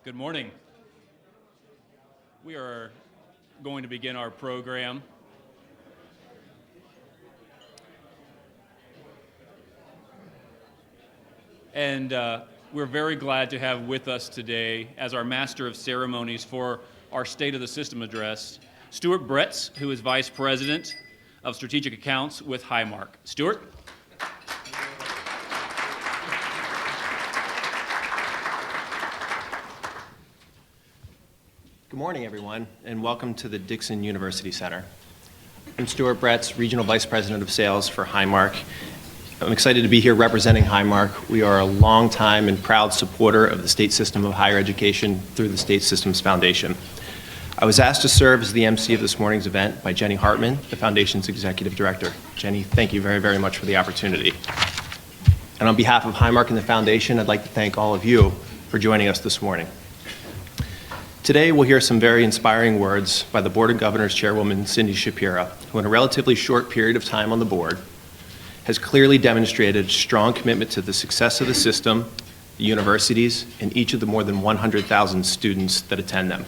Good morning. We are going to begin our program. And we're very glad to have with us today as our Master of Ceremonies for our State of the System address, Stuart Bretz, who is Vice President of Strategic Accounts with Highmark. Stuart? Good morning, everyone, and welcome to the Dixon University Center. I'm Stuart Bretz, Regional Vice President of Sales for Highmark. I'm excited to be here representing Highmark. We are a longtime and proud supporter of the state system of higher education through the State Systems Foundation. I was asked to serve as the MC of this morning's event by Jenny Hartman, the Foundation's Executive Director. Jenny, thank you very, very much for the opportunity. And on behalf of Highmark and the Foundation, I'd like to thank all of you for joining us this morning. Today, we'll hear some very inspiring words by the Board of Governors Chairwoman Cindy Shapiro, who in a relatively short period of time on the board has clearly demonstrated strong commitment to the success of the system, the universities, and each of the more than 100,000 students that attend them.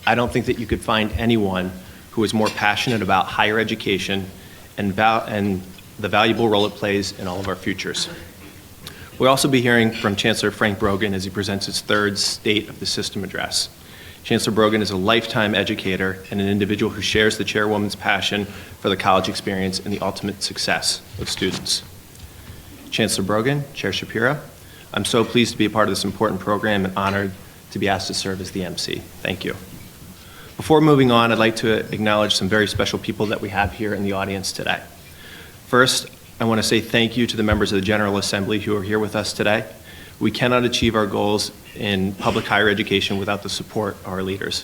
I don't think that you could find anyone who is more passionate about higher education and the valuable role it plays in all of our futures. We'll also be hearing from Chancellor Frank Brogan as he presents his third State of the System address. Chancellor Brogan is a lifetime educator and an individual who shares the Chairwoman's passion for the college experience and the ultimate success of students. Chancellor Brogan, Chair Shapiro, I'm so pleased to be a part of this important program and honored to be asked to serve as the MC. Thank you. Before moving on, I'd like to acknowledge some very special people that we have here in the audience today. First, I want to say thank you to the members of the General Assembly who are here with us today. We cannot achieve our goals in public higher education without the support of our leaders.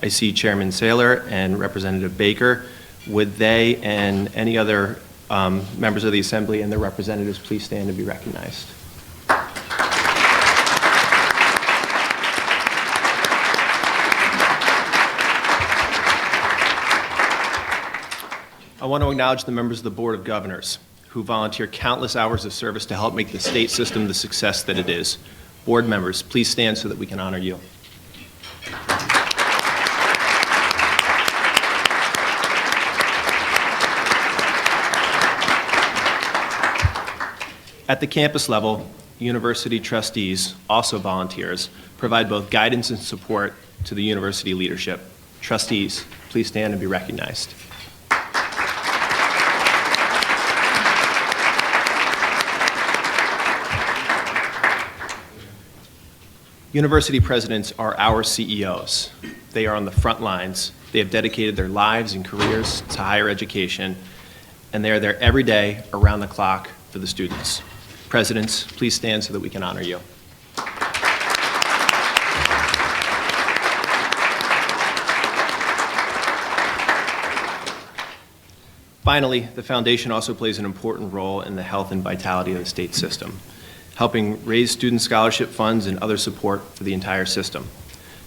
I see Chairman Saylor and Representative Baker. Would they and any other members of the Assembly and their representatives please stand and be recognized? I want to acknowledge the members of the Board of Governors who volunteer countless hours of service to help make the state system the success that it is. Board members, please stand so that we can honor you. At the campus level, university trustees, also volunteers, provide both guidance and support to the university leadership. Trustees, please stand and be recognized. University presidents are our CEOs. They are on the front lines. They have dedicated their lives and careers to higher education, and they are there every day, around the clock, for the students. Presidents, please stand so that we can honor you. Finally, the Foundation also plays an important role in the health and vitality of the state system, helping raise student scholarship funds and other support for the entire system.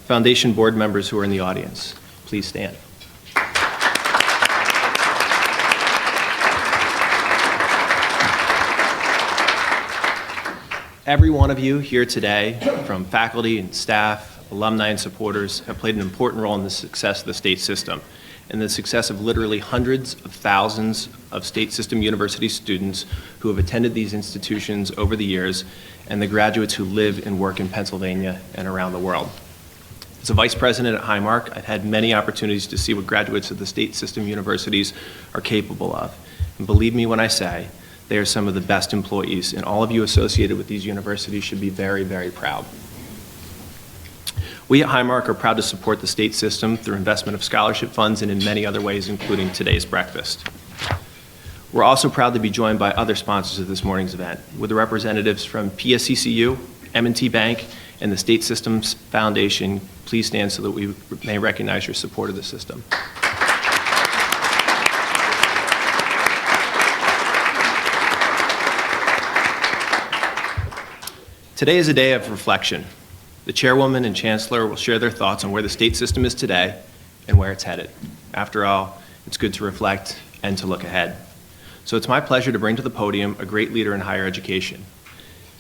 Foundation board members who are in the audience, please stand. Every one of you here today, from faculty and staff, alumni and supporters, have played an important role in the success of the state system and the success of literally hundreds of thousands of state system university students who have attended these institutions over the years, and the graduates who live and work in Pennsylvania and around the world. As a vice president at Highmark, I've had many opportunities to see what graduates of the state system universities are capable of. And believe me when I say, they are some of the best employees, and all of you associated with these universities should be very, very proud. We at Highmark are proud to support the state system through investment of scholarship funds and in many other ways, including today's breakfast. We're also proud to be joined by other sponsors of this morning's event, with the representatives from PSCCU, M&T Bank, and the State Systems Foundation. Please stand so that we may recognize your support of the system. Today is a day of reflection. The Chairwoman and Chancellor will share their thoughts on where the state system is today and where it's headed. After all, it's good to reflect and to look ahead. So it's my pleasure to bring to the podium a great leader in higher education.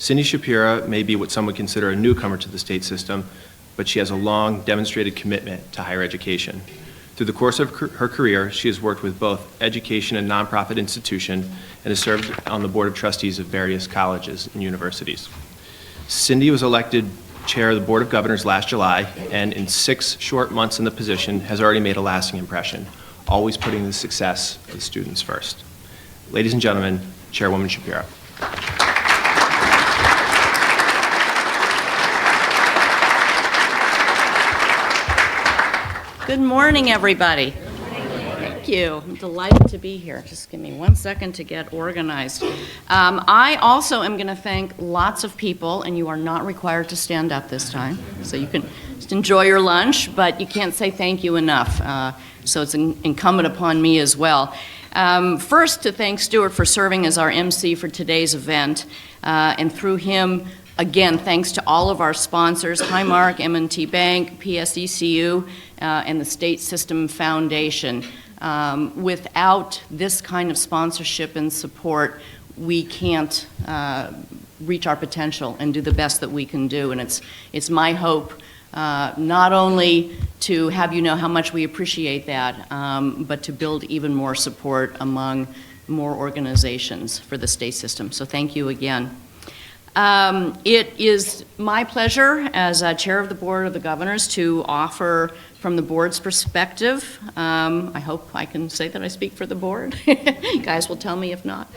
Cindy Shapira may be what some would consider a newcomer to the state system, but she has a long demonstrated commitment to higher education. Through the course of her career, she has worked with both education and nonprofit institutions and has served on the Board of Trustees of various colleges and universities. Cindy was elected chair of the Board of Governors last July, and in 6 short months in the position has already made a lasting impression, always putting the success of the students first. Ladies and gentlemen, Chairwoman Shapira. Good morning, everybody. Thank you. I'm delighted to be here. Just give me 1 second to get organized. I also am going to thank lots of people, and you are not required to stand up this time, so you can just enjoy your lunch, but you can't say thank you enough, so it's incumbent upon me as well. First, to thank Stuart for serving as our MC for today's event, and through him, again, thanks to all of our sponsors, Highmark, M&T Bank, PSECU, and the State System Foundation. Without this kind of sponsorship and support, we can't reach our potential and do the best that we can do. And it's my hope not only to have you know how much we appreciate that, but to build even more support among more organizations for the state system. So thank you again. It is my pleasure as chair of the Board of the Governors to offer from the board's perspective. I hope I can say that I speak for the board. You guys will tell me if not.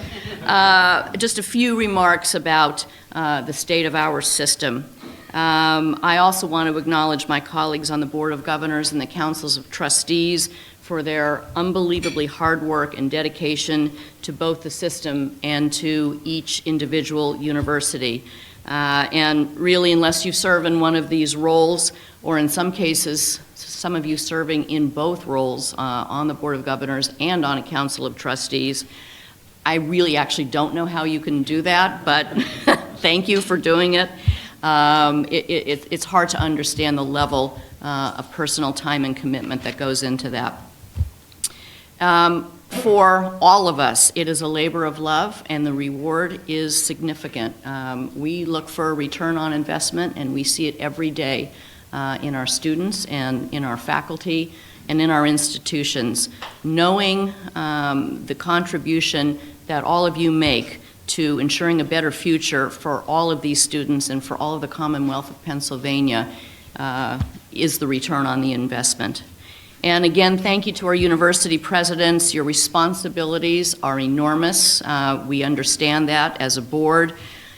Just a few remarks about the state of our system. I also want to acknowledge my colleagues on the Board of Governors and the Councils of Trustees for their unbelievably hard work and dedication to both the system and to each individual university. And really, unless you serve in one of these roles, or in some cases, some of you serving in both roles on the Board of Governors and on a Council of Trustees, I really actually don't know how you can do that, but thank you for doing it. It's hard to understand the level of personal time and commitment that goes into that. For all of us, it is a labor of love, and the reward is significant. We look for a return on investment, and we see it every day in our students and in our faculty and in our institutions. Knowing the contribution that all of you make to ensuring a better future for all of these students and for all of the Commonwealth of Pennsylvania is the return on the investment. And again, thank you to our university presidents. Your responsibilities are enormous. We understand that as a board.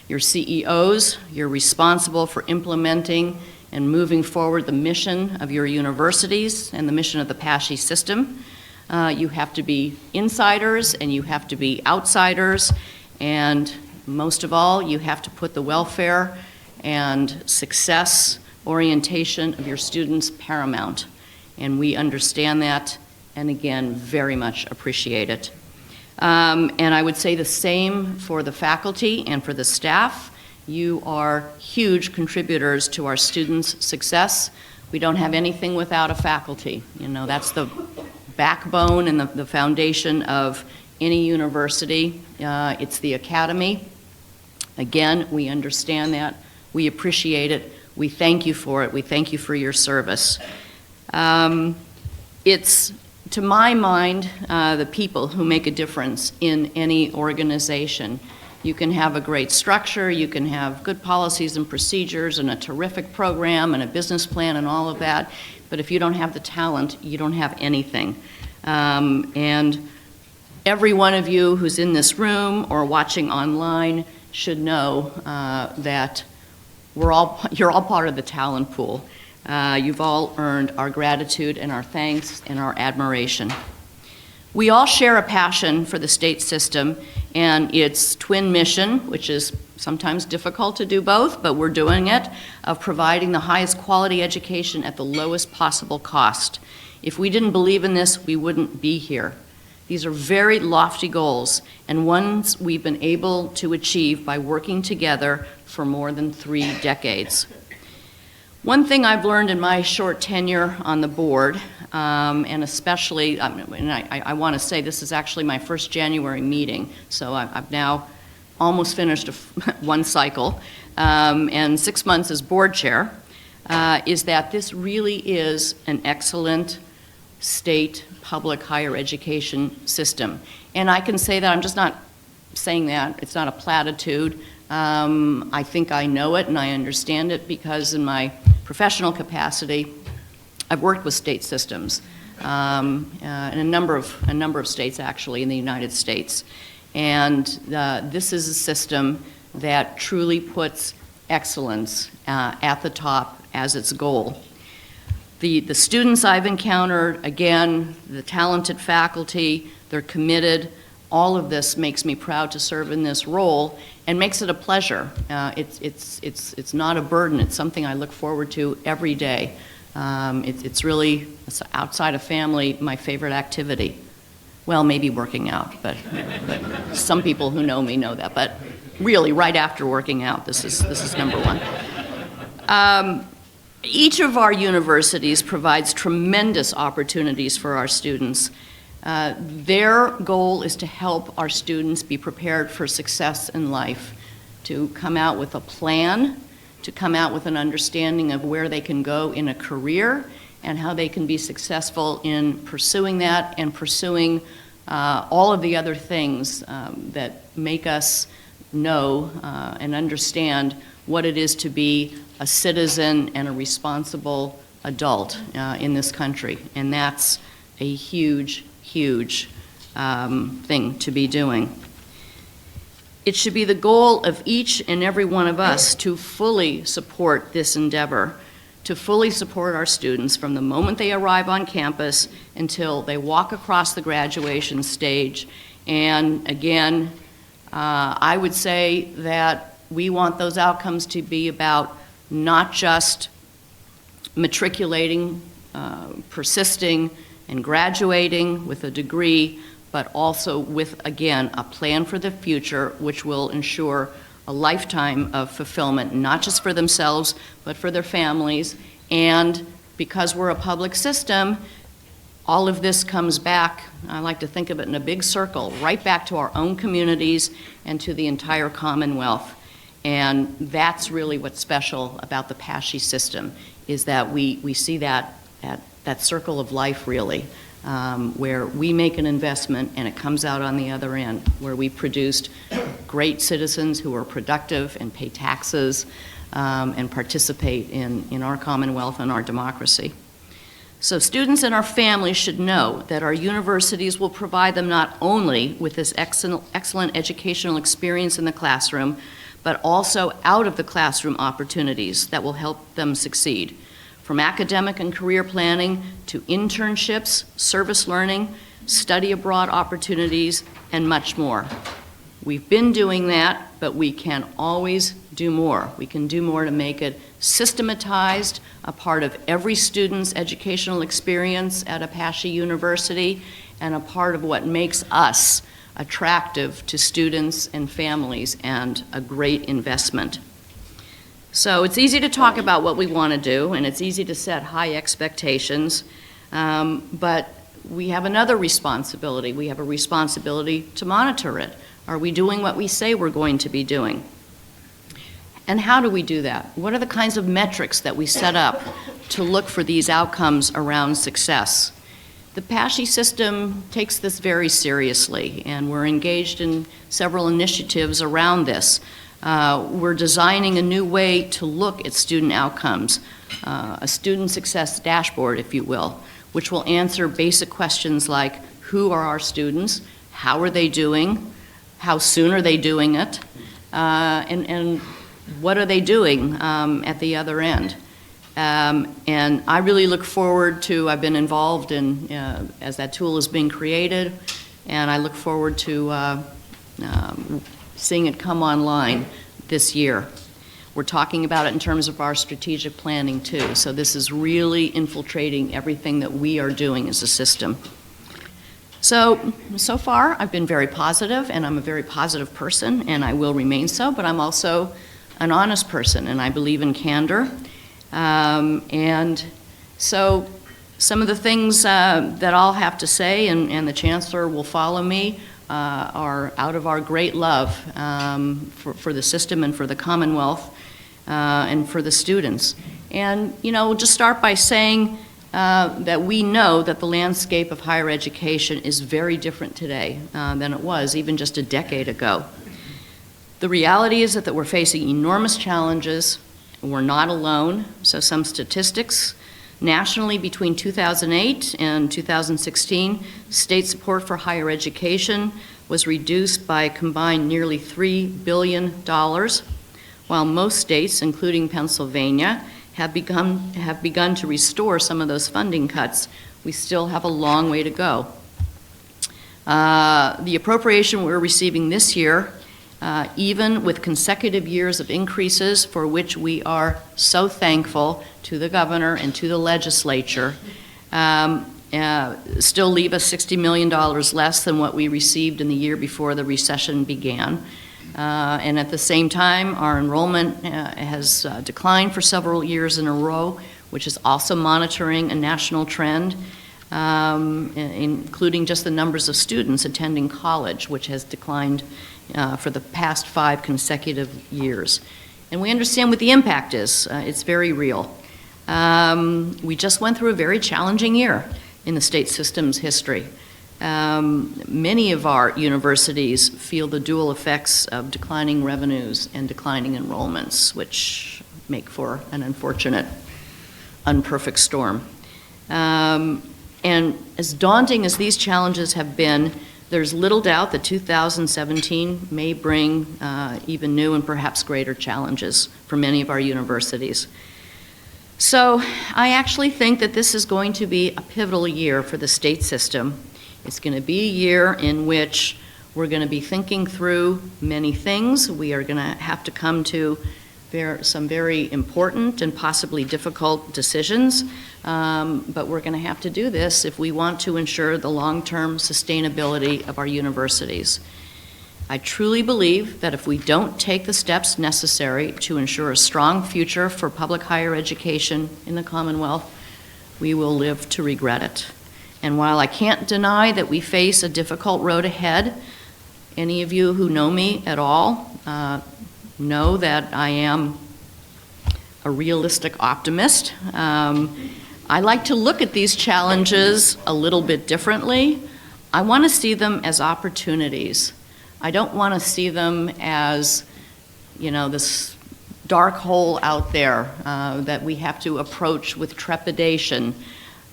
Your CEOs, you're responsible for implementing and moving forward the mission of your universities and the mission of the PASHE system. You have to be insiders and you have to be outsiders, and most of all, you have to put the welfare and success orientation of your students paramount. And we understand that, and again, very much appreciate it. And I would say the same for the faculty and for the staff. You are huge contributors to our students' success. We don't have anything without a faculty. You know, that's the backbone and the foundation of any university. It's the academy. Again, we understand that. We appreciate it. We thank you for it. We thank you for your service. It's, to my mind, the people who make a difference in any organization. You can have a great structure, you can have good policies and procedures and a terrific program and a business plan and all of that, but if you don't have the talent, you don't have anything. And every one of you who's in this room or watching online should know that you're all part of the talent pool. You've all earned our gratitude and our thanks and our admiration. We all share a passion for the state system and its twin mission, which is sometimes difficult to do both, but we're doing it, of providing the highest quality education at the lowest possible cost. If we didn't believe in this, we wouldn't be here. These are very lofty goals, and ones we've been able to achieve by working together for more than 3 decades. One thing I've learned in my short tenure on the board, and especially, and I want to say this is actually my first January meeting, so I've now almost finished one cycle, and 6 months as board chair, is that this really is an excellent state public higher education system. And I can say that, I'm just not saying that, it's not a platitude. I think I know it and I understand it because in my professional capacity, I've worked with state systems in a number of states actually in the United States. And this is a system that truly puts excellence at the top as its goal. The students I've encountered, again, the talented faculty, they're committed. All of this makes me proud to serve in this role and makes it a pleasure. It's not a burden. It's something I look forward to every day. It's really, outside of family, my favorite activity. Well, maybe working out, but some people who know me know that. But really, right after working out, this is number one. Each of our universities provides tremendous opportunities for our students. Their goal is to help our students be prepared for success in life, to come out with a plan, to come out with an understanding of where they can go in a career and how they can be successful in pursuing that and pursuing all of the other things that make us know and understand what it is to be a citizen and a responsible adult in this country. And that's a huge, huge thing to be doing. It should be the goal of each and every one of us to fully support this endeavor, to fully support our students from the moment they arrive on campus until they walk across the graduation stage. And again, I would say that we want those outcomes to be about not just matriculating, persisting, and graduating with a degree, but also with, again, a plan for the future which will ensure a lifetime of fulfillment, not just for themselves, but for their families. And because we're a public system, all of this comes back, I like to think of it in a big circle, right back to our own communities and to the entire Commonwealth. And that's really what's special about the PASHE system, is that we see that circle of life, really, where we make an investment and it comes out on the other end, where we produced great citizens who are productive and pay taxes and participate in our Commonwealth and our democracy. So students and our families should know that our universities will provide them not only with this excellent educational experience in the classroom, but also out of the classroom opportunities that will help them succeed. From academic and career planning to internships, service learning, study abroad opportunities, and much more. We've been doing that, but we can always do more. We can do more to make it systematized, a part of every student's educational experience at a PASHE university, and a part of what makes us attractive to students and families and a great investment. So it's easy to talk about what we want to do, and it's easy to set high expectations, but we have another responsibility. We have a responsibility to monitor it. Are we doing what we say we're going to be doing? And how do we do that? What are the kinds of metrics that we set up to look for these outcomes around success? The PASHE system takes this very seriously, and we're engaged in several initiatives around this. We're designing a new way to look at student outcomes, a student success dashboard, if you will, which will answer basic questions like, who are our students, how are they doing, how soon are they doing it, and what are they doing at the other end. And I really look forward to, I've been involved in, as that tool is being created, and I look forward to seeing it come online this year. We're talking about it in terms of our strategic planning too, so this is really infiltrating everything that we are doing as a system. So far I've been very positive, and I'm a very positive person, and I will remain so, but I'm also an honest person, and I believe in candor. And so some of the things that I'll have to say, and the Chancellor will follow me, are out of our great love for the system and for the Commonwealth and for the students. And, we'll just start by saying that we know that the landscape of higher education is very different today than it was even just a decade ago. The reality is that we're facing enormous challenges. We're not alone. So some statistics. Nationally, between 2008 and 2016, state support for higher education was reduced by a combined nearly $3 billion, while most states, including Pennsylvania, have begun to restore some of those funding cuts. We still have a long way to go. The appropriation we're receiving this year, even with consecutive years of increases for which we are so thankful to the governor and to the legislature, still leave us $60 million less than what we received in the year before the recession began. And at the same time, our enrollment has declined for several years in a row, which is also monitoring a national trend, including just the numbers of students attending college, which has declined for the past 5 consecutive years. And we understand what the impact is. It's very real. We just went through a very challenging year in the state system's history. Many of our universities feel the dual effects of declining revenues and declining enrollments, which make for an unfortunate, unperfect storm. And as daunting as these challenges have been, there's little doubt that 2017 may bring even new and perhaps greater challenges for many of our universities. So I actually think that this is going to be a pivotal year for the state system. It's going to be a year in which we're going to be thinking through many things. We are going to have to come to some very important and possibly difficult decisions, but we're going to have to do this if we want to ensure the long-term sustainability of our universities. I truly believe that if we don't take the steps necessary to ensure a strong future for public higher education in the Commonwealth, we will live to regret it. And while I can't deny that we face a difficult road ahead, any of you who know me at all know that I am a realistic optimist. I like to look at these challenges a little bit differently. I want to see them as opportunities. I don't want to see them as, this dark hole out there that we have to approach with trepidation.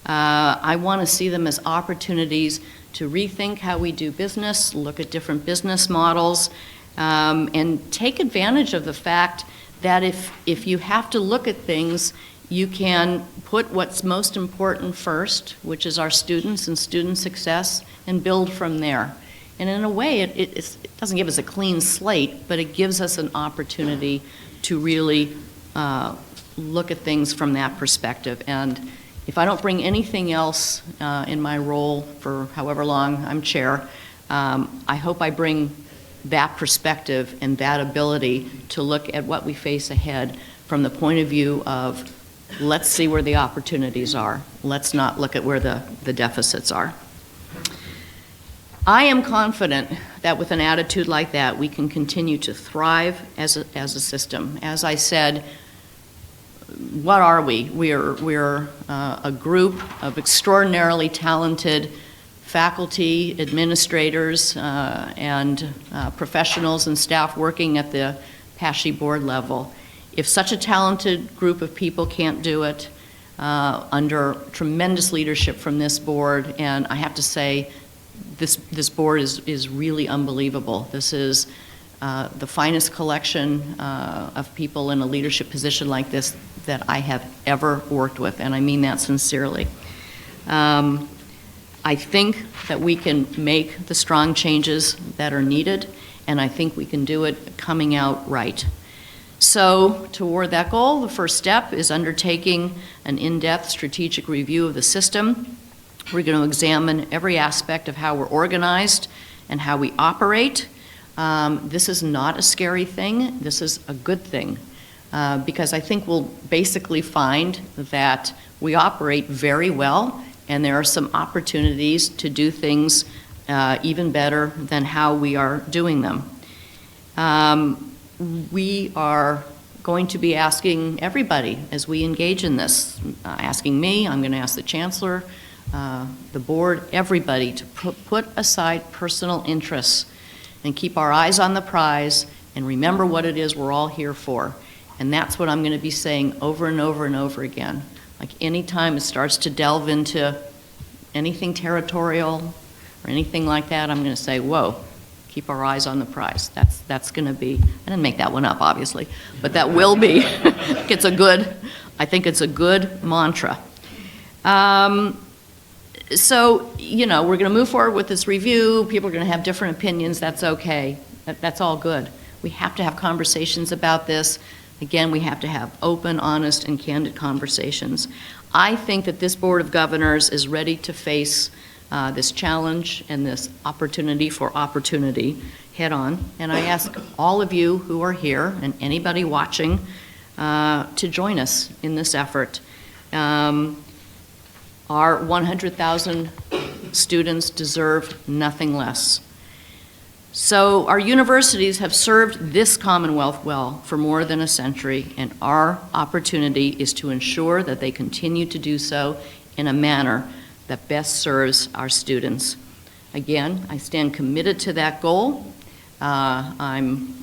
I want to see them as opportunities to rethink how we do business, look at different business models, and take advantage of the fact that if you have to look at things, you can put what's most important first, which is our students and student success, and build from there. And in a way, it doesn't give us a clean slate, but it gives us an opportunity to really look at things from that perspective. And if I don't bring anything else in my role for however long I'm chair, I hope I bring that perspective and that ability to look at what we face ahead from the point of view of, let's see where the opportunities are. Let's not look at where the deficits are. I am confident that with an attitude like that, we can continue to thrive as a system. As I said, what are we? We're a group of extraordinarily talented faculty, administrators, and professionals and staff working at the PASHE board level. If such a talented group of people can't do it under tremendous leadership from this board, and I have to say, this board is really unbelievable. This is the finest collection of people in a leadership position like this that I have ever worked with, and I mean that sincerely. I think that we can make the strong changes that are needed, and I think we can do it coming out right. So toward that goal, the first step is undertaking an in-depth strategic review of the system. We're going to examine every aspect of how we're organized and how we operate. This is not a scary thing. This is a good thing because I think we'll basically find that we operate very well and there are some opportunities to do things even better than how we are doing them. We are going to be asking everybody as we engage in this, asking me, I'm going to ask the Chancellor, the board, everybody to put aside personal interests and keep our eyes on the prize and remember what it is we're all here for. And that's what I'm going to be saying over and over and over again. Like anytime it starts to delve into anything territorial or anything like that, I'm going to say, whoa, keep our eyes on the prize. That's going to be, I didn't make that one up, obviously, but that will be, I think it's a good mantra. So, you know, we're going to move forward with this review. People are going to have different opinions. That's okay. That's all good. We have to have conversations about this. Again, we have to have open, honest, and candid conversations. I think that this Board of Governors is ready to face this challenge and this opportunity for opportunity head on. And I ask all of you who are here and anybody watching to join us in this effort. Our 100,000 students deserve nothing less. So our universities have served this Commonwealth well for more than a century, and our opportunity is to ensure that they continue to do so in a manner that best serves our students. Again, I stand committed to that goal. I'm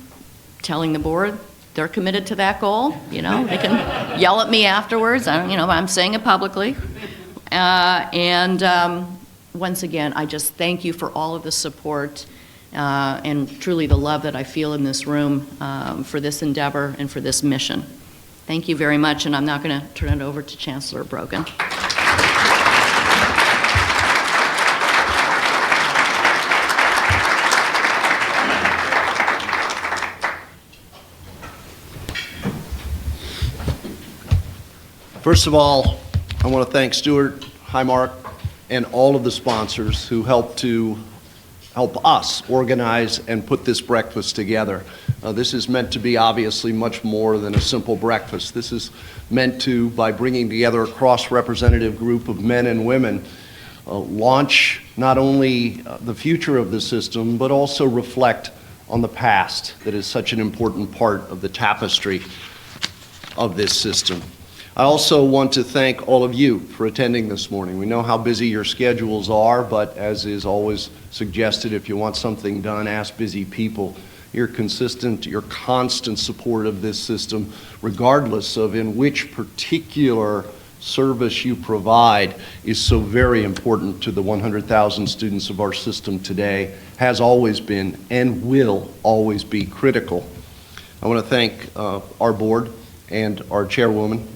telling the board they're committed to that goal. You know, they can yell at me afterwards. I'm saying it publicly. Once again, I just thank you for all of the support and truly the love that I feel in this room for this endeavor and for this mission. Thank you very much, and I'm now going to turn it over to Chancellor Brogan. First of all, I want to thank Stuart, Highmark, and all of the sponsors who helped us organize and put this breakfast together. This is meant to be obviously much more than a simple breakfast. This is meant to, by bringing together a cross-representative group of men and women, launch not only the future of the system, but also reflect on the past that is such an important part of the tapestry of this system. I also want to thank all of you for attending this morning. We know how busy your schedules are, but as is always suggested, if you want something done, ask busy people. Your consistent, your constant support of this system, regardless of in which particular service you provide, is so very important to the 100,000 students of our system today, has always been and will always be critical. I want to thank our board and our chairwoman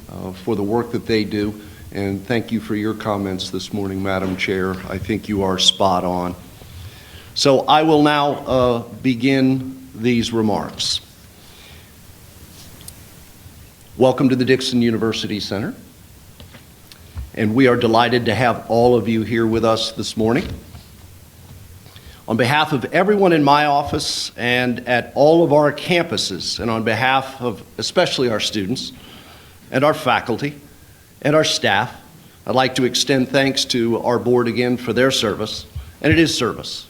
for the work that they do, and thank you for your comments this morning, Madam Chair. I think you are spot on. So I will now begin these remarks. Welcome to the Dixon University Center, and we are delighted to have all of you here with us this morning. On behalf of everyone in my office and at all of our campuses, and on behalf of especially our students and our faculty and our staff, I'd like to extend thanks to our board again for their service, and it is service.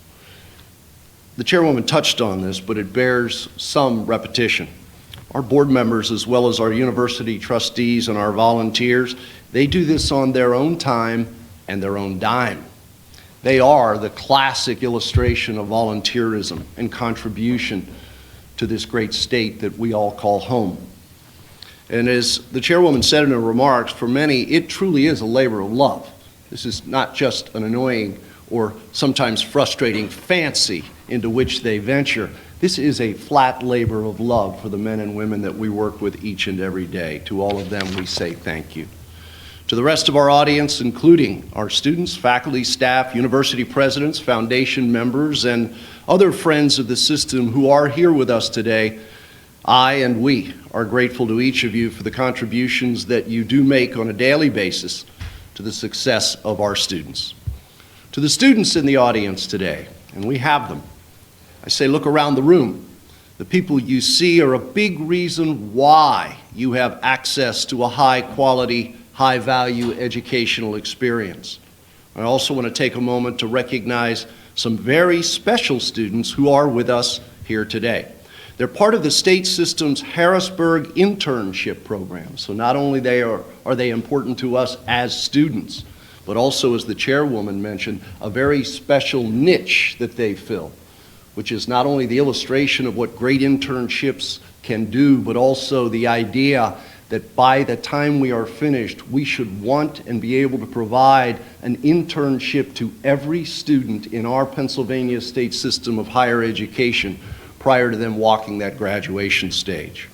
The chairwoman touched on this, but it bears some repetition. Our board members, as well as our university trustees and our volunteers, they do this on their own time and their own dime. They are the classic illustration of volunteerism and contribution to this great state that we all call home. And as the chairwoman said in her remarks, for many, it truly is a labor of love. This is not just an annoying or sometimes frustrating fancy into which they venture. This is a flat labor of love for the men and women that we work with each and every day. To all of them, we say thank you. To the rest of our audience, including our students, faculty, staff, university presidents, foundation members, and other friends of the system who are here with us today, I and we are grateful to each of you for the contributions that you do make on a daily basis to the success of our students. To the students in the audience today, and we have them, I say look around the room. The people you see are a big reason why you have access to a high-quality, high-value educational experience. I also want to take a moment to recognize some very special students who are with us here today. They're part of the state system's Harrisburg internship program. So not only are they important to us as students, but also, as the chairwoman mentioned, a very special niche that they fill, which is not only the illustration of what great internships can do, but also the idea that by the time we are finished, we should want and be able to provide an internship to every student in our Pennsylvania state system of higher education prior to them walking that graduation stage.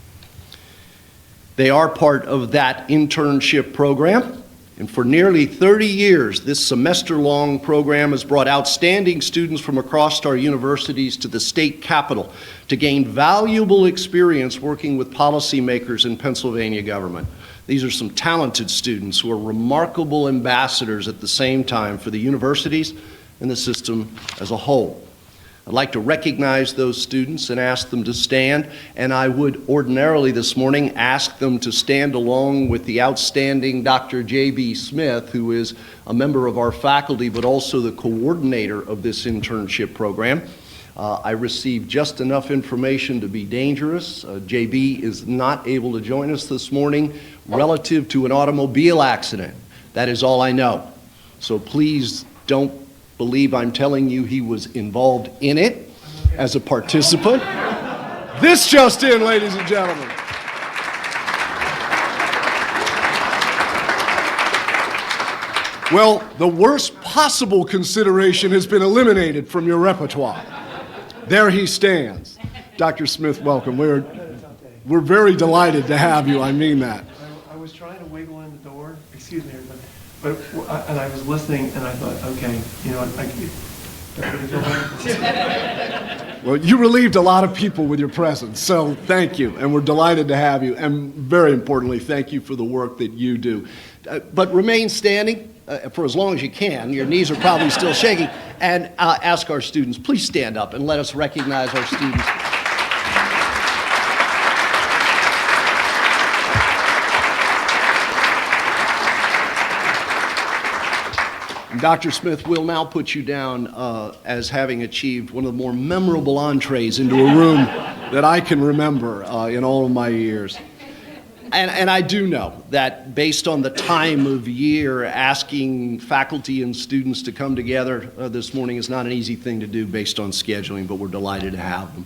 They are part of that internship program, and for nearly 30 years, this semester-long program has brought outstanding students from across our universities to the state capitol to gain valuable experience working with policymakers in Pennsylvania government. These are some talented students who are remarkable ambassadors at the same time for the universities and the system as a whole. I'd like to recognize those students and ask them to stand, and I would ordinarily this morning ask them to stand along with the outstanding Dr. J.B. Smith, who is a member of our faculty but also the coordinator of this internship program. I received just enough information to be dangerous. J.B. is not able to join us this morning relative to an automobile accident. That is all I know. So please don't believe I'm telling you he was involved in it as a participant. This just in, ladies and gentlemen. Well, the worst possible consideration has been eliminated from your repertoire. There he stands. Dr. Smith, welcome. We're very delighted to have you. I mean that. I was trying to wiggle in the door. Excuse me, everybody. And I was listening, and I thought, okay, you know what, Well, you relieved a lot of people with your presence, so thank you, and we're delighted to have you, and very importantly, thank you for the work that you do. But remain standing for as long as you can. Your knees are probably still shaking, and ask our students, please stand up and let us recognize our students. Dr. Smith, we'll now put you down as having achieved one of the more memorable entrees into a room that I can remember in all of my years. And I do know that based on the time of year, asking faculty and students to come together this morning is not an easy thing to do based on scheduling, but we're delighted to have them.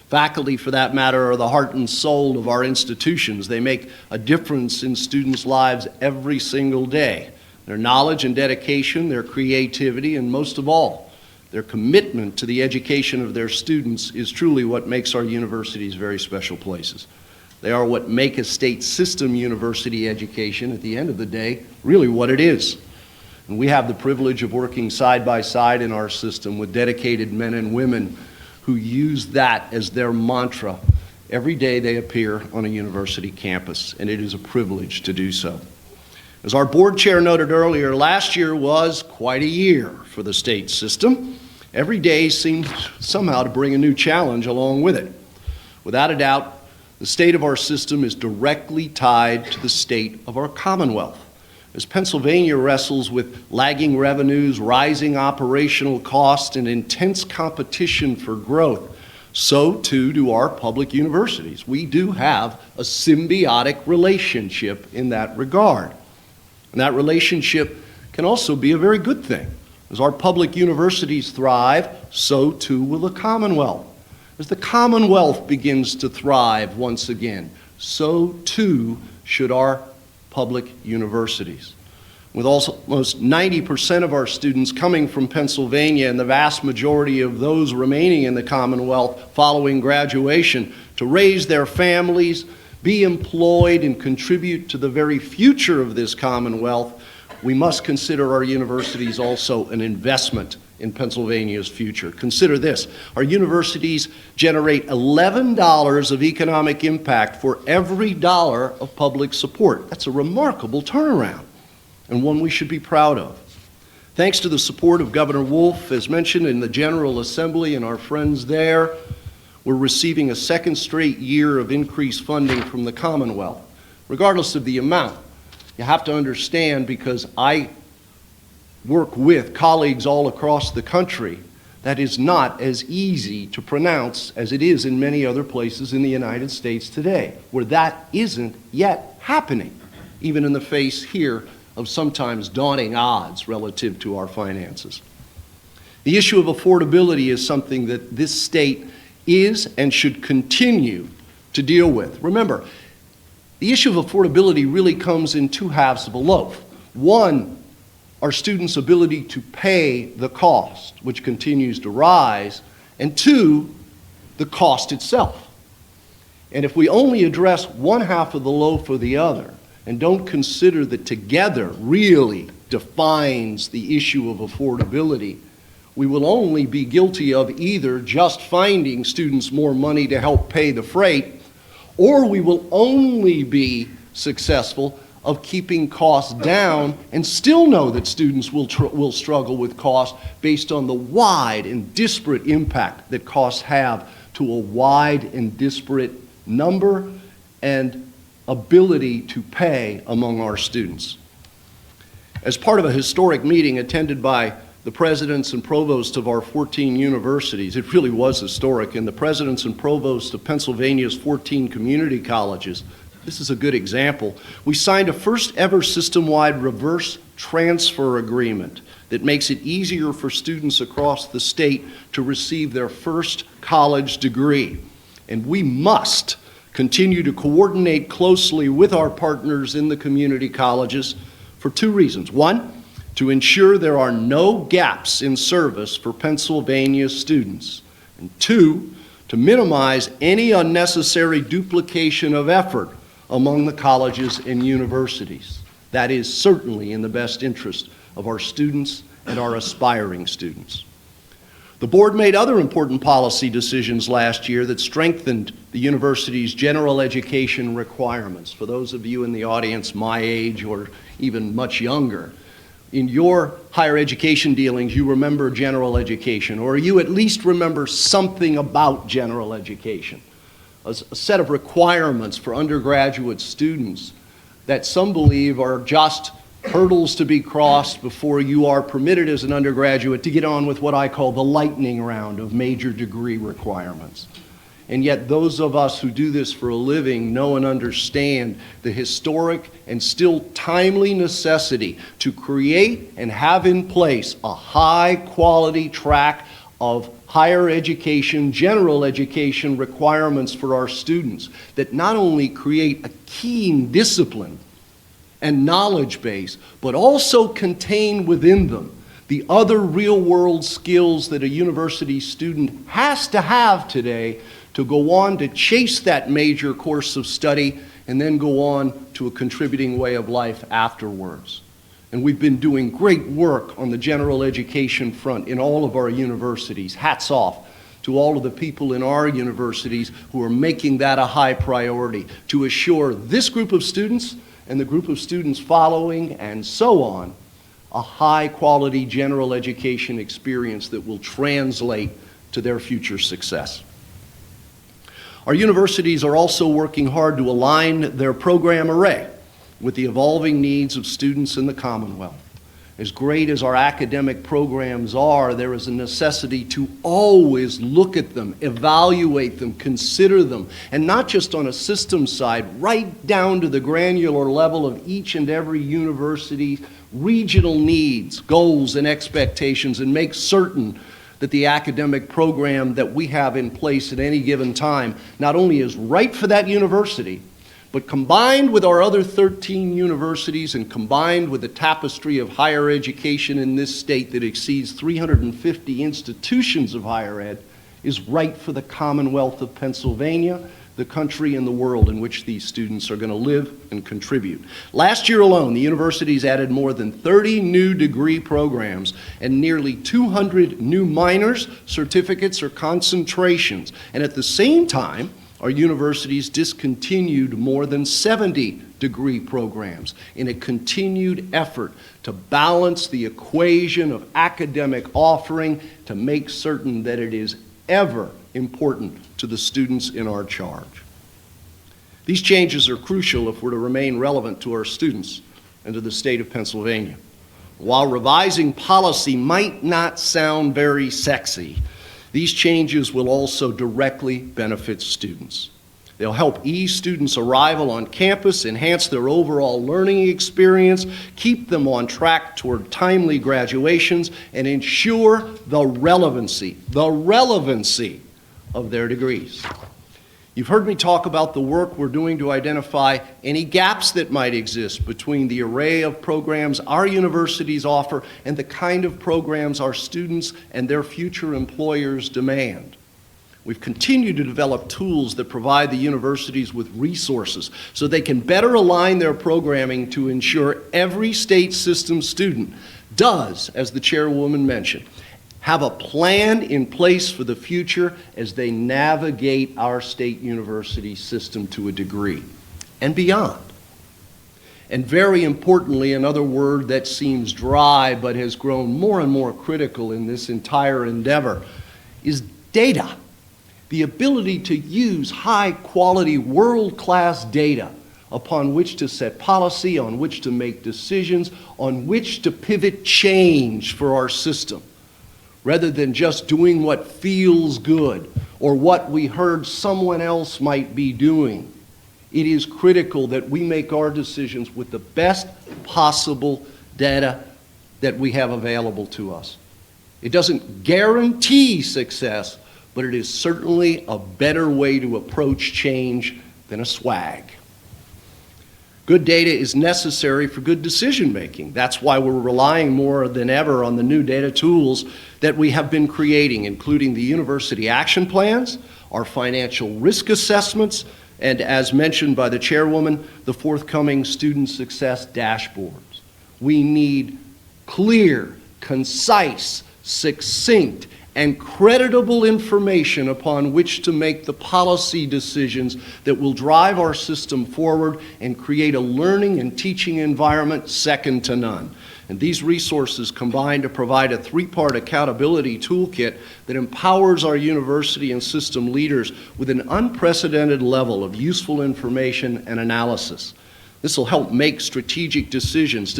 Faculty, for that matter, are the heart and soul of our institutions. They make a difference in students' lives every single day. Their knowledge and dedication, their creativity, and most of all, their commitment to the education of their students is truly what makes our universities very special places. They are what make a state system university education, at the end of the day, really what it is. And we have the privilege of working side by side in our system with dedicated men and women who use that as their mantra every day they appear on a university campus, and it is a privilege to do so. As our board chair noted earlier, last year was quite a year for the state system. Every day seemed somehow to bring a new challenge along with it. Without a doubt, the state of our system is directly tied to the state of our Commonwealth. As Pennsylvania wrestles with lagging revenues, rising operational costs, and intense competition for growth, so too do our public universities. We do have a symbiotic relationship in that regard. And that relationship can also be a very good thing. As our public universities thrive, so too will the Commonwealth. As the Commonwealth begins to thrive once again, so too should our public universities. With almost 90% of our students coming from Pennsylvania and the vast majority of those remaining in the Commonwealth following graduation to raise their families, be employed, and contribute to the very future of this Commonwealth, we must consider our universities also an investment in Pennsylvania's future. Consider this: our universities generate $11 of economic impact for every dollar of public support. That's a remarkable turnaround, and one we should be proud of. Thanks to the support of Governor Wolf, as mentioned in the General Assembly and our friends there, we're receiving a second straight year of increased funding from the Commonwealth, regardless of the amount. You have to understand, because I work with colleagues all across the country, that is not as easy to pronounce as it is in many other places in the United States today, where that isn't yet happening, even in the face here of sometimes daunting odds relative to our finances. The issue of affordability is something that this state is and should continue to deal with. Remember, the issue of affordability really comes in two halves of a loaf. One, our students' ability to pay the cost, which continues to rise, and two, the cost itself. And if we only address one half of the loaf or the other, and don't consider that together really defines the issue of affordability, we will only be guilty of either just finding students more money to help pay the freight, or we will only be successful of keeping costs down and still know that students will struggle with costs based on the wide and disparate impact that costs have to a wide and disparate number and ability to pay among our students. As part of a historic meeting attended by the presidents and provosts of our 14 universities, it really was historic, and the presidents and provosts of Pennsylvania's 14 community colleges, this is a good example. We signed a first ever system-wide reverse transfer agreement that makes it easier for students across the state to receive their first college degree. And we must continue to coordinate closely with our partners in the community colleges for two reasons. One, to ensure there are no gaps in service for Pennsylvania students. And two, to minimize any unnecessary duplication of effort among the colleges and universities. That is certainly in the best interest of our students and our aspiring students. The board made other important policy decisions last year that strengthened the university's general education requirements. For those of you in the audience my age or even much younger, in your higher education dealings, you remember general education, or you at least remember something about general education. A set of requirements for undergraduate students that some believe are just hurdles to be crossed before you are permitted as an undergraduate to get on with what I call the lightning round of major degree requirements. And yet those of us who do this for a living know and understand the historic and still timely necessity to create and have in place a high-quality track of higher education, general education requirements for our students that not only create a keen discipline and knowledge base, but also contain within them the other real-world skills that a university student has to have today to go on to chase that major course of study and then go on to a contributing way of life afterwards. And we've been doing great work on the general education front in all of our universities. Hats off to all of the people in our universities who are making that a high priority to assure this group of students and the group of students following and so on a high-quality general education experience that will translate to their future success. Our universities are also working hard to align their program array with the evolving needs of students in the Commonwealth. As great as our academic programs are, there is a necessity to always look at them, evaluate them, consider them, and not just on a system side, right down to the granular level of each and every university's regional needs, goals, and expectations, and make certain that the academic program that we have in place at any given time not only is right for that university, but combined with our other 13 universities and combined with the tapestry of higher education in this state that exceeds 350 institutions of higher ed, is right for the Commonwealth of Pennsylvania, the country and the world in which these students are going to live and contribute. Last year alone, the universities added more than 30 new degree programs and nearly 200 new minors, certificates, or concentrations. And at the same time, our universities discontinued more than 70 degree programs in a continued effort to balance the equation of academic offering to make certain that it is ever important to the students in our charge. These changes are crucial if we're to remain relevant to our students and to the state of Pennsylvania. While revising policy might not sound very sexy, these changes will also directly benefit students. They'll help ease students' arrival on campus, enhance their overall learning experience, keep them on track toward timely graduations, and ensure the relevancy of their degrees. You've heard me talk about the work we're doing to identify any gaps that might exist between the array of programs our universities offer and the kind of programs our students and their future employers demand. We've continued to develop tools that provide the universities with resources so they can better align their programming to ensure every state system student does, as the chairwoman mentioned, have a plan in place for the future as they navigate our state university system to a degree and beyond. And very importantly, another word that seems dry but has grown more and more critical in this entire endeavor is data. The ability to use high-quality, world-class data upon which to set policy, on which to make decisions, on which to pivot change for our system, rather than just doing what feels good or what we heard someone else might be doing. It is critical that we make our decisions with the best possible data that we have available to us. It doesn't guarantee success, but it is certainly a better way to approach change than a swag. Good data is necessary for good decision making. That's why we're relying more than ever on the new data tools that we have been creating, including the university action plans, our financial risk assessments, and as mentioned by the chairwoman, the forthcoming student success dashboards. We need clear, concise, succinct, and creditable information upon which to make the policy decisions that will drive our system forward and create a learning and teaching environment second to none. And these resources combine to provide a three-part accountability toolkit that empowers our university and system leaders with an unprecedented level of useful information and analysis. This will help make strategic decisions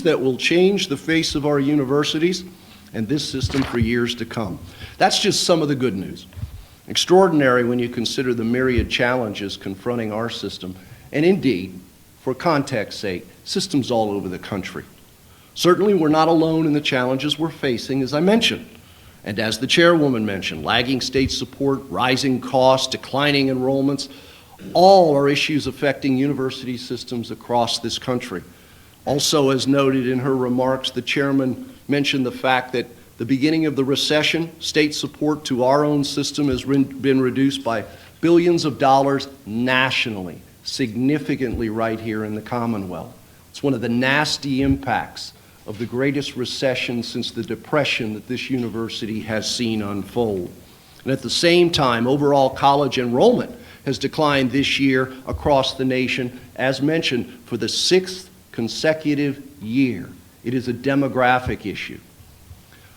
that will change the face of our universities and this system for years to come. That's just some of the good news. Extraordinary when you consider the myriad challenges confronting our system, and indeed, for context's sake, systems all over the country. Certainly, we're not alone in the challenges we're facing, as I mentioned. And as the chairwoman mentioned, lagging state support, rising costs, declining enrollments, all are issues affecting university systems across this country. Also, as noted in her remarks, the chairman mentioned the fact that the beginning of the recession, state support to our own system has been reduced by billions of dollars nationally, significantly right here in the Commonwealth. It's one of the nasty impacts of the greatest recession since the Depression that this university has seen unfold. And at the same time, overall college enrollment has declined this year across the nation, as mentioned, for the 6th consecutive year. It is a demographic issue.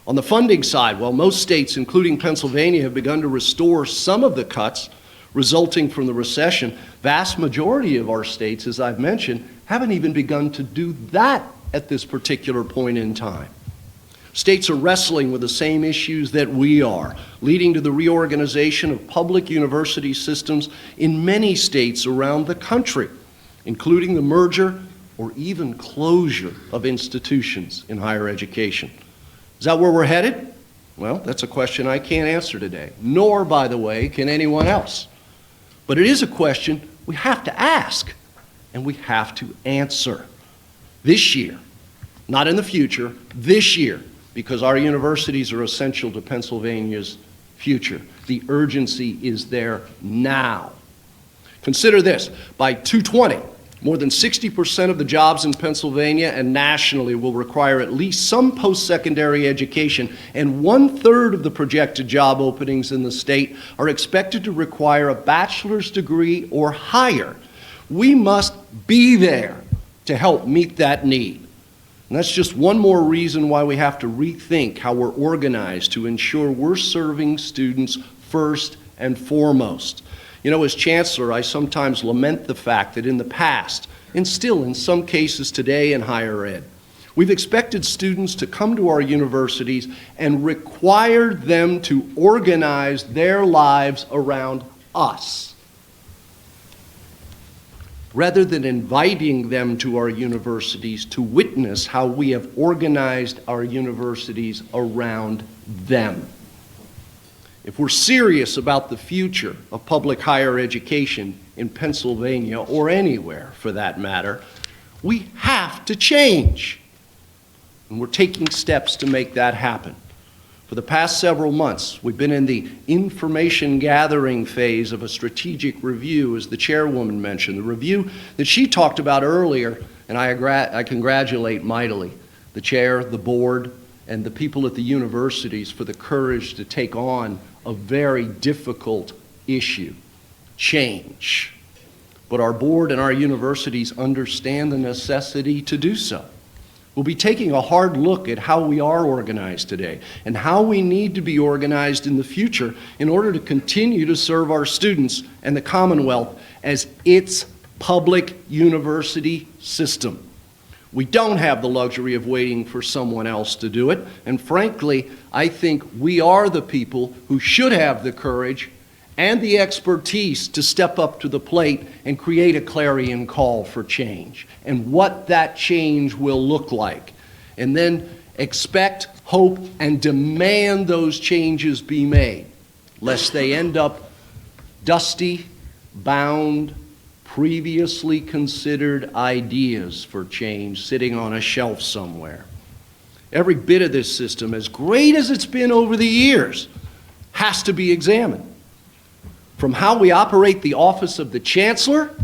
On the funding side, while most states, including Pennsylvania, have begun to restore some of the cuts resulting from the recession, vast majority of our states, as I've mentioned, haven't even begun to do that at this particular point in time. States are wrestling with the same issues that we are, leading to the reorganization of public university systems in many states around the country, including the merger or even closure of institutions in higher education. Is that where we're headed? Well, that's a question I can't answer today, nor, by the way, can anyone else. But it is a question we have to ask, and we have to answer. This year, not in the future, this year, because our universities are essential to Pennsylvania's future. The urgency is there now. Consider this, by 2020, more than 60% of the jobs in Pennsylvania and nationally will require at least some post-secondary education, and 1/3 of the projected job openings in the state are expected to require a bachelor's degree or higher. We must be there to help meet that need. And that's just one more reason why we have to rethink how we're organized to ensure we're serving students first and foremost. You know, as Chancellor, I sometimes lament the fact that in the past, and still in some cases today in higher ed, We've expected students to come to our universities and required them to organize their lives around us, rather than inviting them to our universities to witness how we have organized our universities around them. If we're serious about the future of public higher education in Pennsylvania, or anywhere for that matter, we have to change. And we're taking steps to make that happen. For the past several months, we've been in the information gathering phase of a strategic review, as the chairwoman mentioned, the review that she talked about earlier, and I congratulate mightily the chair, the board, and the people at the universities for the courage to take on a very difficult issue, change. But our board and our universities understand the necessity to do so. We'll be taking a hard look at how we are organized today and how we need to be organized in the future in order to continue to serve our students and the Commonwealth as its public university system. We don't have the luxury of waiting for someone else to do it, and frankly, I think we are the people who should have the courage and the expertise to step up to the plate and create a clarion call for change and what that change will look like. And then expect, hope, and demand those changes be made, lest they end up dusty, bound, previously considered ideas for change sitting on a shelf somewhere. Every bit of this system, as great as it's been over the years, has to be examined. From how we operate the office of the Chancellor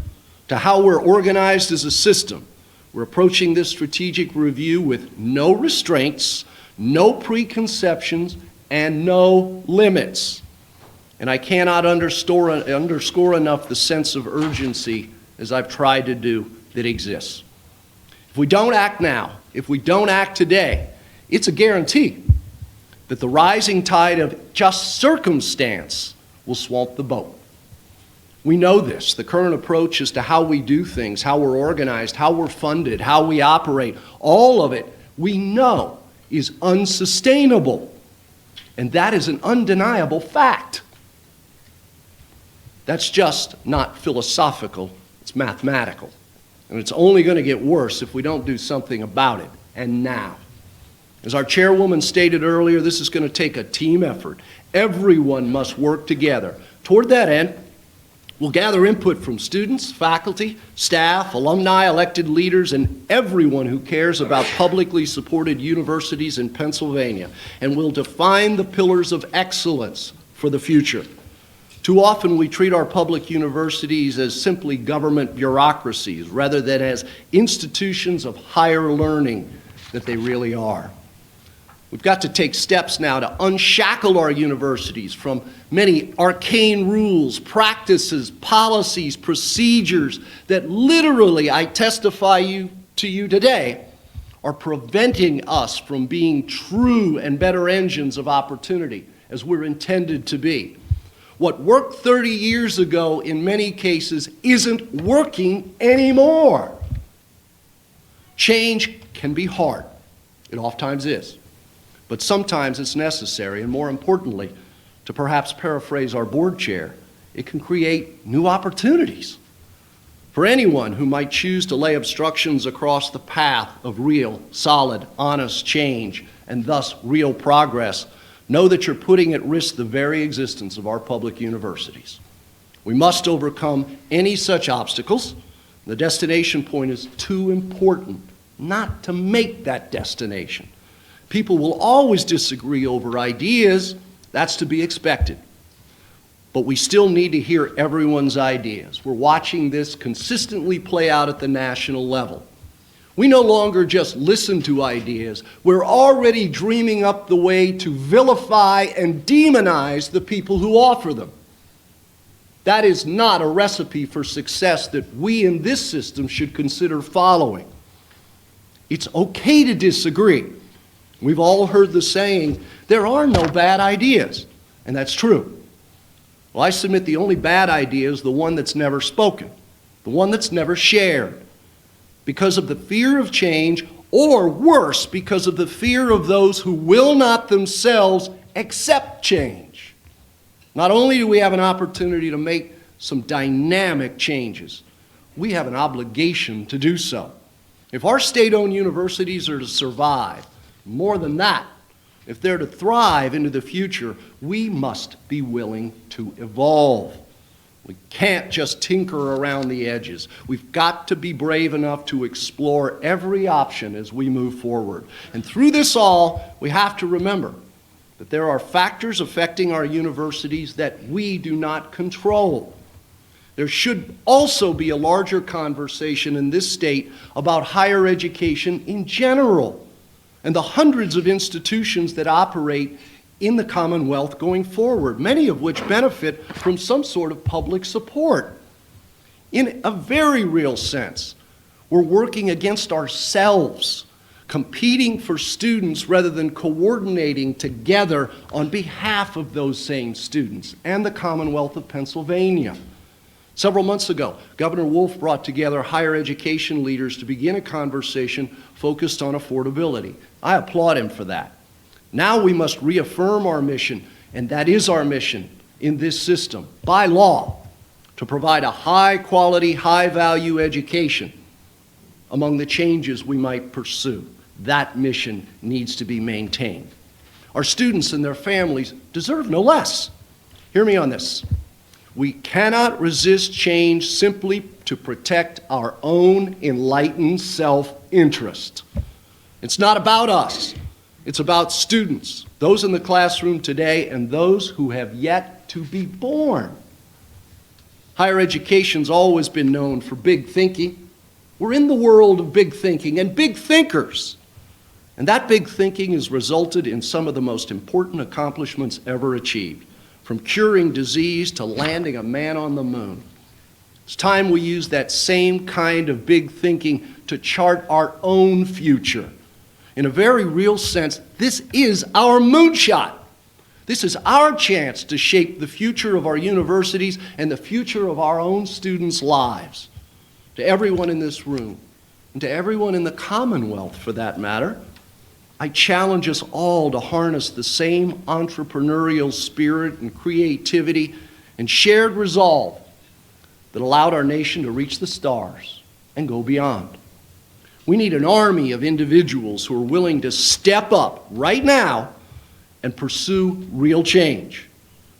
to how we're organized as a system, we're approaching this strategic review with no restraints, no preconceptions, and no limits. And I cannot underscore enough the sense of urgency, as I've tried to do, that exists. If we don't act now, if we don't act today, it's a guarantee that the rising tide of just circumstance will swamp the boat. We know this. The current approach as to how we do things, how we're organized, how we're funded, how we operate, all of it, we know is unsustainable. And that is an undeniable fact. That's just not philosophical, it's mathematical. And it's only going to get worse if we don't do something about it, and now. As our chairwoman stated earlier, this is going to take a team effort. Everyone must work together. Toward that end, we'll gather input from students, faculty, staff, alumni, elected leaders, and everyone who cares about publicly supported universities in Pennsylvania, and we'll define the pillars of excellence for the future. Too often we treat our public universities as simply government bureaucracies rather than as institutions of higher learning that they really are. We've got to take steps now to unshackle our universities from many arcane rules, practices, policies, procedures that literally, I testify to you today, are preventing us from being true and better engines of opportunity as we're intended to be. What worked 30 years ago in many cases isn't working anymore. Change can be hard. It oftentimes is. But sometimes it's necessary, and more importantly, to perhaps paraphrase our board chair, it can create new opportunities. For anyone who might choose to lay obstructions across the path of real, solid, honest change, and thus real progress, know that you're putting at risk the very existence of our public universities. We must overcome any such obstacles. The destination point is too important not to make that destination. People will always disagree over ideas. That's to be expected. But we still need to hear everyone's ideas. We're watching this consistently play out at the national level. We no longer just listen to ideas. We're already dreaming up the way to vilify and demonize the people who offer them. That is not a recipe for success that we in this system should consider following. It's okay to disagree. We've all heard the saying, there are no bad ideas, and that's true. Well, I submit the only bad idea is the one that's never spoken, the one that's never shared. because of the fear of change, or worse, because of the fear of those who will not themselves accept change. Not only do we have an opportunity to make some dynamic changes, we have an obligation to do so. If our state-owned universities are to survive, more than that, if they're to thrive into the future, we must be willing to evolve. We can't just tinker around the edges. We've got to be brave enough to explore every option as we move forward. And through this all, we have to remember that there are factors affecting our universities that we do not control. There should also be a larger conversation in this state about higher education in general and the hundreds of institutions that operate in the Commonwealth going forward, many of which benefit from some sort of public support. In a very real sense, we're working against ourselves, competing for students rather than coordinating together on behalf of those same students and the Commonwealth of Pennsylvania. Several months ago, Governor Wolf brought together higher education leaders to begin a conversation focused on affordability. I applaud him for that. Now we must reaffirm our mission, and that is our mission in this system, by law, to provide a high-quality, high-value education among the changes we might pursue. That mission needs to be maintained. Our students and their families deserve no less. Hear me on this. We cannot resist change simply to protect our own enlightened self-interest. It's not about us. It's about students, those in the classroom today and those who have yet to be born. Higher education's always been known for big thinking. We're in the world of big thinking and big thinkers. And that big thinking has resulted in some of the most important accomplishments ever achieved, from curing disease to landing a man on the moon. It's time we use that same kind of big thinking to chart our own future. In a very real sense, this is our moonshot. This is our chance to shape the future of our universities and the future of our own students' lives. To everyone in this room, and to everyone in the Commonwealth for that matter, I challenge us all to harness the same entrepreneurial spirit and creativity and shared resolve that allowed our nation to reach the stars and go beyond. We need an army of individuals who are willing to step up right now and pursue real change.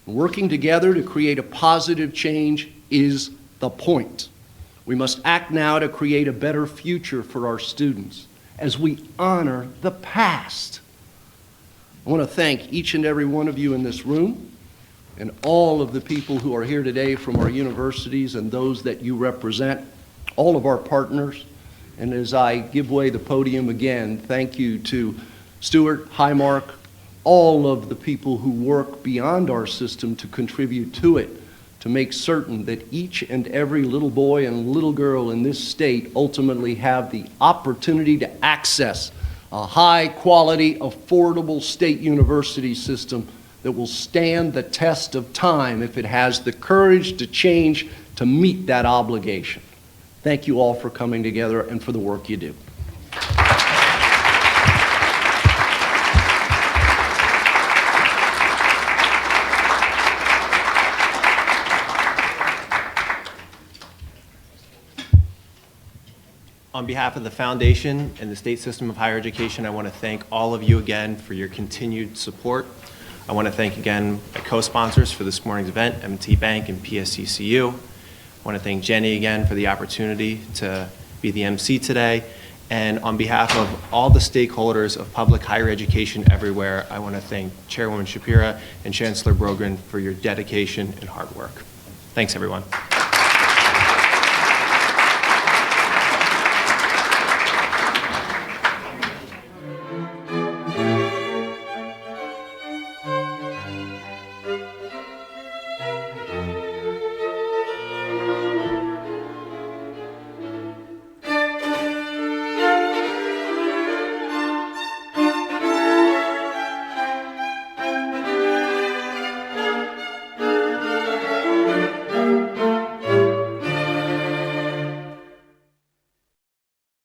Working together to create a positive change is the point. We must act now to create a better future for our students as we honor the past. I want to thank each and every one of you in this room and all of the people who are here today from our universities and those that you represent, all of our partners. And as I give away the podium again, thank you to Stuart, Highmark, all of the people who work beyond our system to contribute to it, to make certain that each and every little boy and little girl in this state ultimately have the opportunity to access a high-quality, affordable state university system that will stand the test of time if it has the courage to change to meet that obligation. Thank you all for coming together and for the work you do. On behalf of the Foundation and the State System of Higher Education, I want to thank all of you again for your continued support. I want to thank again my co-sponsors for this morning's event, M&T Bank and PSCCU. I want to thank Jenny again for the opportunity to be the MC today. And on behalf of all the stakeholders of public higher education everywhere, I want to thank Chairwoman Shapira and Chancellor Brogren for your dedication and hard work. Thanks, everyone.